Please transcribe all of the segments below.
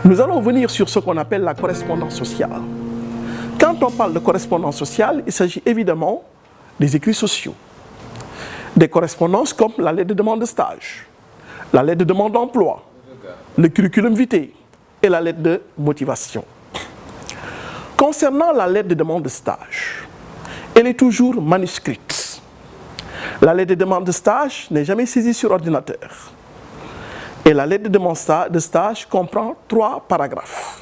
Nous allons venir sur ce qu'on appelle la correspondance sociale. Quand on parle de correspondance sociale, il s'agit évidemment des écrits sociaux, des correspondances comme la lettre de demande de stage, la lettre de demande d'emploi, le curriculum vitae et la lettre de motivation. Concernant la lettre de demande de stage, elle est toujours manuscrite. La lettre de demande de stage n'est jamais saisie sur ordinateur. Et la lettre de demande de stage comprend 3 paragraphes.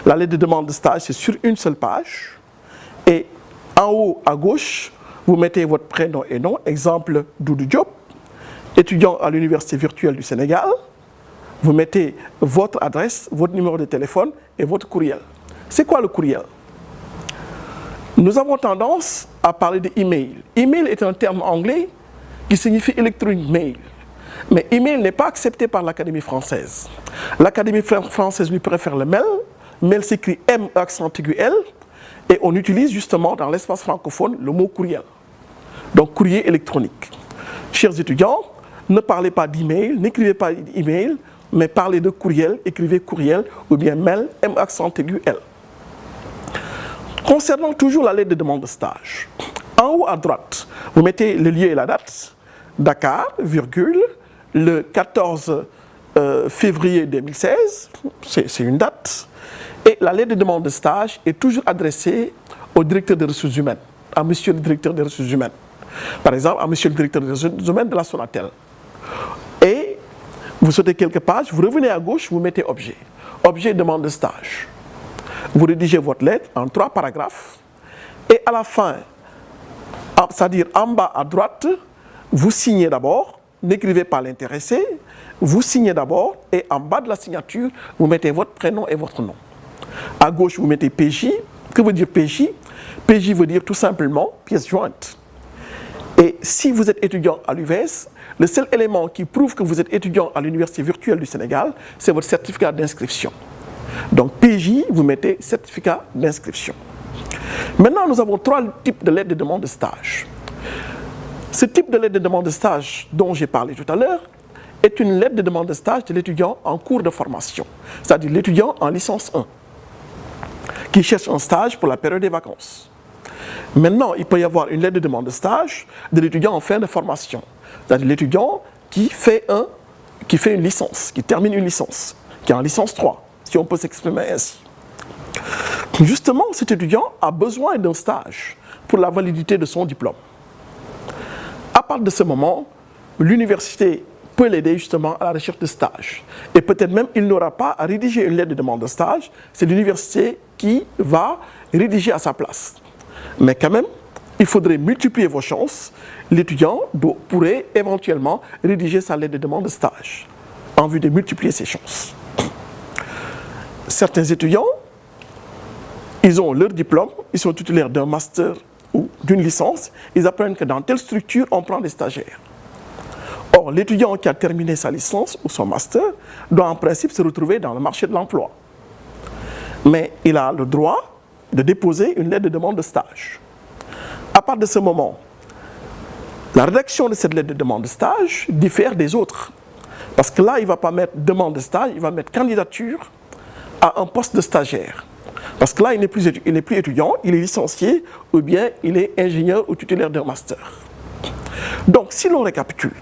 La lettre de demande de stage, c'est sur une seule page. Et en haut à gauche, vous mettez votre prénom et nom. Exemple, Doudou Diop, étudiant à l'Université virtuelle du Sénégal. Vous mettez votre adresse, votre numéro de téléphone et votre courriel. C'est quoi le courriel? Nous avons tendance à parler de email. Email est un terme anglais qui signifie electronic mail. Mais email n'est pas accepté par l'Académie française. L'Académie française lui préfère le mail. Mail s'écrit M accent aigu L. Et on utilise justement dans l'espace francophone le mot courriel. Donc courrier électronique. Chers étudiants, ne parlez pas d'email, n'écrivez pas d'email, mais parlez de courriel, écrivez courriel ou bien mail M accent aigu L. Concernant toujours la lettre de demande de stage, en haut à droite, vous mettez le lieu et la date, Dakar, virgule, le 14 février 2016, c'est une date, et la lettre de demande de stage est toujours adressée au directeur des ressources humaines, à monsieur le directeur des ressources humaines. Par exemple, à monsieur le directeur des ressources humaines de la Sonatel. Et vous sautez quelques pages, vous revenez à gauche, vous mettez objet. Objet demande de stage. Vous rédigez votre lettre en 3 paragraphes et à la fin, c'est-à-dire en bas à droite, vous signez d'abord, n'écrivez pas l'intéressé, vous signez d'abord et en bas de la signature, vous mettez votre prénom et votre nom. À gauche, vous mettez PJ. Que veut dire PJ? PJ veut dire tout simplement pièce jointe. Et si vous êtes étudiant à l'UVS, le seul élément qui prouve que vous êtes étudiant à l'Université virtuelle du Sénégal, c'est votre certificat d'inscription. Donc PJ, vous mettez certificat d'inscription. Maintenant, nous avons 3 types de lettres de demande de stage. Ce type de lettre de demande de stage dont j'ai parlé tout à l'heure est une lettre de demande de stage de l'étudiant en cours de formation, c'est-à-dire l'étudiant en licence 1, qui cherche un stage pour la période des vacances. Maintenant, il peut y avoir une lettre de demande de stage de l'étudiant en fin de formation, c'est-à-dire l'étudiant qui fait une licence, qui termine une licence, qui est en licence 3. Si on peut s'exprimer ainsi. Justement, cet étudiant a besoin d'un stage pour la validité de son diplôme. À partir de ce moment, l'université peut l'aider justement à la recherche de stage. Et peut-être même il n'aura pas à rédiger une lettre de demande de stage, c'est l'université qui va rédiger à sa place. Mais quand même, il faudrait multiplier vos chances. L'étudiant pourrait éventuellement rédiger sa lettre de demande de stage en vue de multiplier ses chances. Certains étudiants, ils ont leur diplôme, ils sont titulaires d'un master ou d'une licence, ils apprennent que dans telle structure, on prend des stagiaires. Or, l'étudiant qui a terminé sa licence ou son master doit en principe se retrouver dans le marché de l'emploi. Mais il a le droit de déposer une lettre de demande de stage. À partir de ce moment, la rédaction de cette lettre de demande de stage diffère des autres. Parce que là, il ne va pas mettre demande de stage, il va mettre candidature à un poste de stagiaire. Parce que là, il n'est plus étudiant, il est licencié ou bien il est ingénieur ou titulaire d'un master. Donc, si l'on récapitule,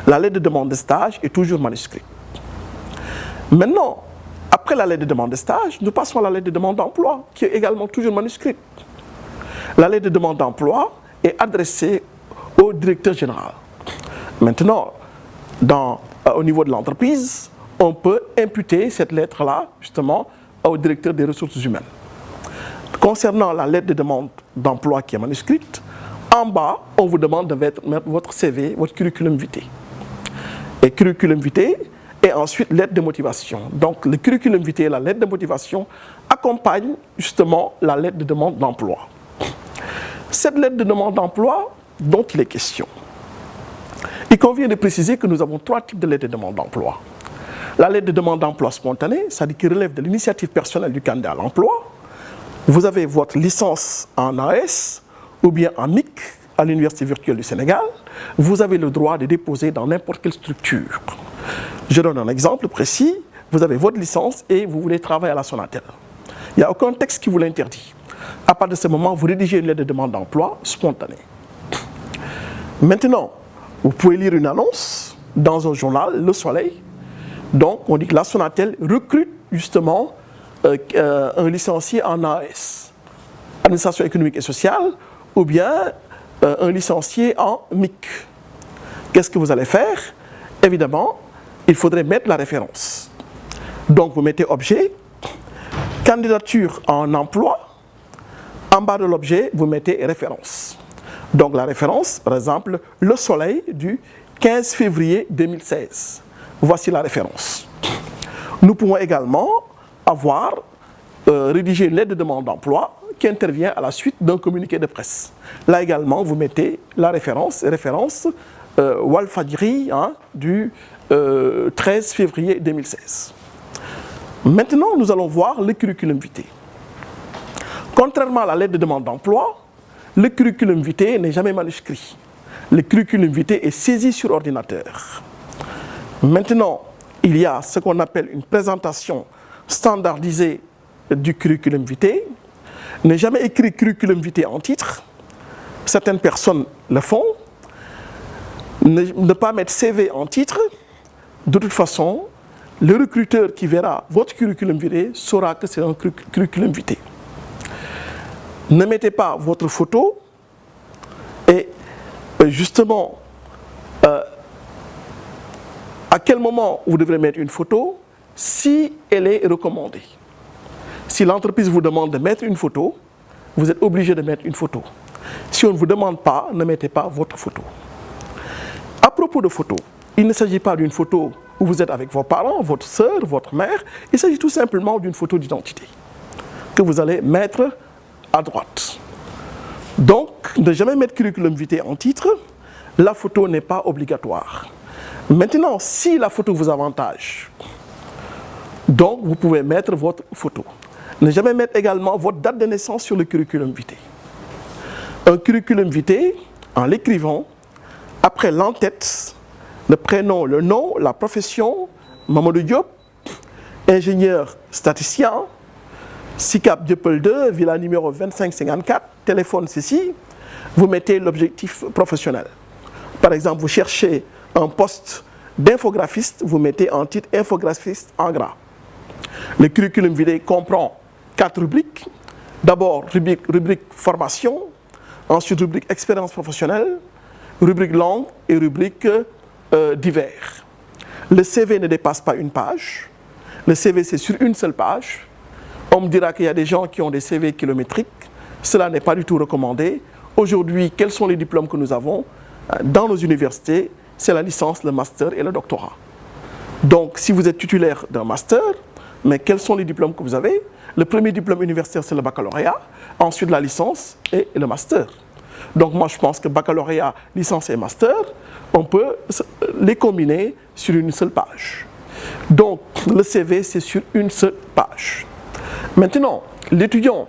la lettre de demande de stage est toujours manuscrite. Maintenant, après la lettre de demande de stage, nous passons à la lettre de demande d'emploi, qui est également toujours manuscrite. La lettre de demande d'emploi est adressée au directeur général. Maintenant, au niveau de l'entreprise, on peut imputer cette lettre-là, justement, au directeur des ressources humaines. Concernant la lettre de demande d'emploi qui est manuscrite, en bas, on vous demande de mettre votre CV, votre curriculum vitae. Et curriculum vitae, et ensuite lettre de motivation. Donc, le curriculum vitae et la lettre de motivation accompagnent justement la lettre de demande d'emploi. Cette lettre de demande d'emploi dont il est question. Il convient de préciser que nous avons 3 types de lettres de demande d'emploi. La lettre de demande d'emploi spontanée, c'est-à-dire qui relève de l'initiative personnelle du candidat à l'emploi. Vous avez votre licence en AS ou bien en MIC à l'Université virtuelle du Sénégal. Vous avez le droit de déposer dans n'importe quelle structure. Je donne un exemple précis. vous avez votre licence et vous voulez travailler à la Sonatel. Il n'y a aucun texte qui vous l'interdit. À partir de ce moment, vous rédigez une lettre de demande d'emploi spontanée. Maintenant, vous pouvez lire une annonce dans un journal, Le Soleil. Donc, on dit que la Sonatel recrute justement un licencié en AS, Administration économique et sociale, ou bien un licencié en MIC. Qu'est-ce que vous allez faire? Évidemment, il faudrait mettre la référence. Donc, vous mettez objet, candidature en emploi. En bas de l'objet, vous mettez référence. Donc, la référence, par exemple, Le Soleil du 15 février 2016. Voici la référence. Nous pouvons également avoir rédigé une lettre de demande d'emploi qui intervient à la suite d'un communiqué de presse. Là également, vous mettez la référence Walfadjri du 13 février 2016. Maintenant, nous allons voir le curriculum vitae. Contrairement à la lettre de demande d'emploi, le curriculum vitae n'est jamais manuscrit. Le curriculum vitae est saisi sur ordinateur. Maintenant, il y a ce qu'on appelle une présentation standardisée du curriculum vitae. Ne jamais écrire curriculum vitae en titre. Certaines personnes le font. Ne pas mettre CV en titre. De toute façon, le recruteur qui verra votre curriculum vitae saura que c'est un curriculum vitae. Ne mettez pas votre photo et justement, à quel moment vous devrez mettre une photo si elle est recommandée. Si l'entreprise vous demande de mettre une photo, vous êtes obligé de mettre une photo. Si on ne vous demande pas, ne mettez pas votre photo. À propos de photo, il ne s'agit pas d'une photo où vous êtes avec vos parents, votre sœur, votre mère. Il s'agit tout simplement d'une photo d'identité que vous allez mettre à droite. Donc, ne jamais mettre curriculum vitae en titre, la photo n'est pas obligatoire. Maintenant, si la photo vous avantage, donc vous pouvez mettre votre photo. Ne jamais mettre également votre date de naissance sur le curriculum vitae. Un curriculum vitae, en l'écrivant, après l'entête, le prénom, le nom, la profession, Mamadou Diop, ingénieur statisticien, SICAP Dieuppeul 2, villa numéro 2554, téléphone ceci, vous mettez l'objectif professionnel. Par exemple, vous cherchez un poste d'infographiste, vous mettez en titre infographiste en gras. Le curriculum vitae comprend 4 rubriques. D'abord, rubrique formation, ensuite rubrique expérience professionnelle, rubrique langue et rubrique divers. Le CV ne dépasse pas une page. Le CV, c'est sur une seule page. On me dira qu'il y a des gens qui ont des CV kilométriques. Cela n'est pas du tout recommandé. Aujourd'hui, quels sont les diplômes que nous avons dans nos universités? C'est la licence, le master et le doctorat. Donc, si vous êtes titulaire d'un master, mais quels sont les diplômes que vous avez? Le premier diplôme universitaire, c'est le baccalauréat. Ensuite, la licence et le master. Donc, moi, je pense que baccalauréat, licence et master, on peut les combiner sur une seule page. Donc, le CV, c'est sur une seule page. Maintenant, l'étudiant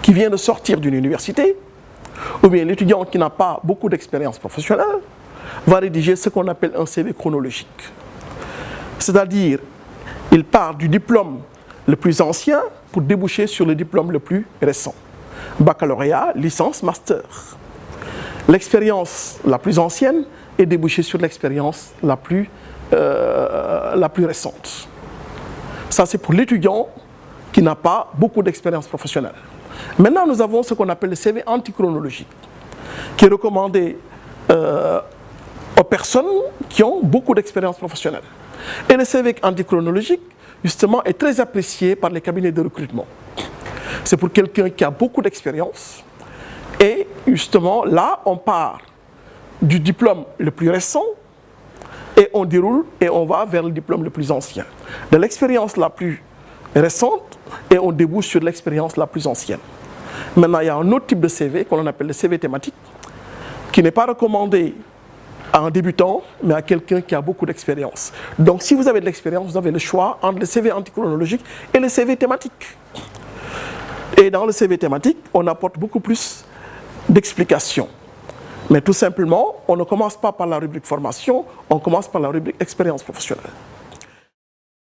qui vient de sortir d'une université, ou bien l'étudiant qui n'a pas beaucoup d'expérience professionnelle, va rédiger ce qu'on appelle un CV chronologique. C'est-à-dire, il part du diplôme le plus ancien pour déboucher sur le diplôme le plus récent. Baccalauréat, licence, master. L'expérience la plus ancienne est débouchée sur l'expérience la plus récente. Ça, c'est pour l'étudiant qui n'a pas beaucoup d'expérience professionnelle. Maintenant, nous avons ce qu'on appelle le CV antichronologique, qui est recommandé aux personnes qui ont beaucoup d'expérience professionnelle. Et le CV antichronologique, justement, est très apprécié par les cabinets de recrutement. C'est pour quelqu'un qui a beaucoup d'expérience. Et justement, là, on part du diplôme le plus récent et on déroule et on va vers le diplôme le plus ancien. De l'expérience la plus récente et on débouche sur l'expérience la plus ancienne. Maintenant, il y a un autre type de CV qu'on appelle le CV thématique, qui n'est pas recommandé à un débutant, mais à quelqu'un qui a beaucoup d'expérience. Donc, si vous avez de l'expérience, vous avez le choix entre le CV antichronologique et le CV thématique. Et dans le CV thématique, on apporte beaucoup plus d'explications. Mais tout simplement, on ne commence pas par la rubrique formation, on commence par la rubrique expérience professionnelle.